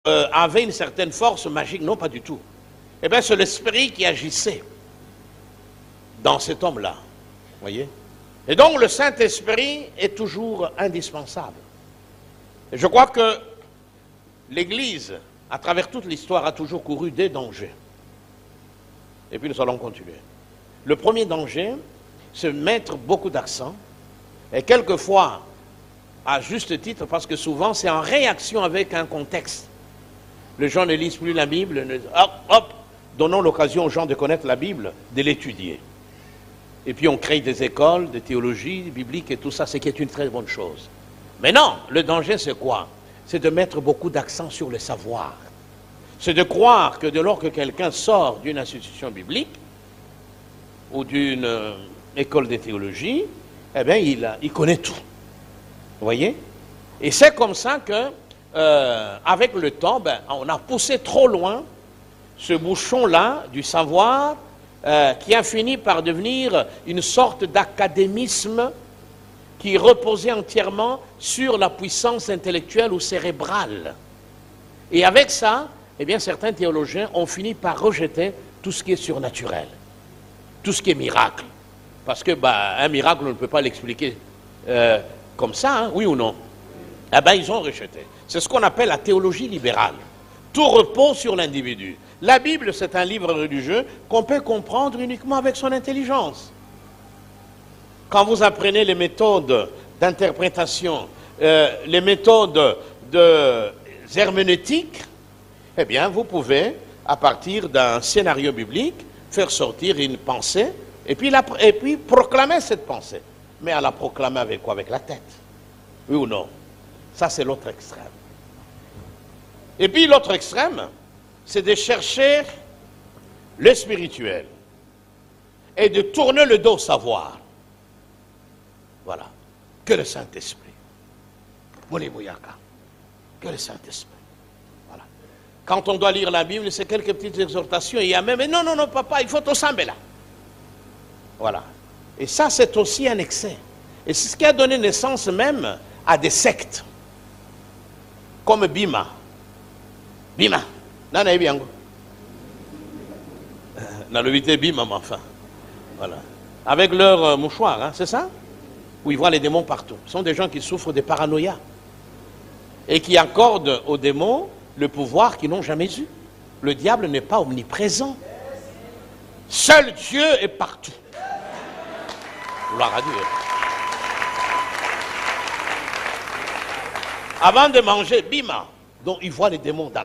avait une certaine force magique. Non, pas du tout. Eh bien, c'est l'esprit qui agissait dans cet homme-là. Vous voyez? Et donc, le Saint-Esprit est toujours indispensable. Et je crois que l'Église, à travers toute l'histoire, a toujours couru des dangers. Et puis, nous allons continuer. Le premier danger, c'est mettre beaucoup d'accent, et quelquefois, à juste titre, parce que souvent, c'est en réaction avec un contexte. Les gens ne lisent plus la Bible, hop, donnons l'occasion aux gens de connaître la Bible, de l'étudier. Et puis on crée des écoles, des théologies bibliques et tout ça, ce qui est une très bonne chose. Mais non, le danger c'est quoi? C'est de mettre beaucoup d'accent sur le savoir. C'est de croire que dès lors que quelqu'un sort d'une institution biblique ou d'une école de théologie, eh bien il connaît tout. Vous voyez? Et c'est comme ça que, avec le temps, on a poussé trop loin ce bouchon-là du savoir qui a fini par devenir une sorte d'académisme qui reposait entièrement sur la puissance intellectuelle ou cérébrale. Et avec ça, eh bien, certains théologiens ont fini par rejeter tout ce qui est surnaturel, tout ce qui est miracle. Parce que un miracle, on ne peut pas l'expliquer comme ça, hein, oui ou non? Eh bien, ils ont rejeté. C'est ce qu'on appelle la théologie libérale. Tout repose sur l'individu. La Bible, c'est un livre religieux qu'on peut comprendre uniquement avec son intelligence. Quand vous apprenez les méthodes d'interprétation, les méthodes herméneutique, eh bien, vous pouvez, à partir d'un scénario biblique, faire sortir une pensée et puis proclamer cette pensée. Mais à la proclamer avec quoi? Avec la tête. Oui ou non? Ça, c'est l'autre extrême. Et puis l'autre extrême, c'est de chercher le spirituel et de tourner le dos au savoir. Voilà. Que le Saint-Esprit. Que le Saint-Esprit. Voilà. Quand on doit lire la Bible, c'est quelques petites exhortations. Il y a même, non, papa, il faut tout s'en là. Voilà. Et ça, c'est aussi un excès. Et c'est ce qui a donné naissance même à des sectes. Comme Bima. Bima. Nana est bien. Dans le 8 Bima, mais enfin. Voilà. Avec leur mouchoir, hein, c'est ça? Où ils voient les démons partout. Ce sont des gens qui souffrent de paranoïa. Et qui accordent aux démons le pouvoir qu'ils n'ont jamais eu. Le diable n'est pas omniprésent. Seul Dieu est partout. Gloire à Dieu. Avant de manger, Bima, donc il voit les démons dans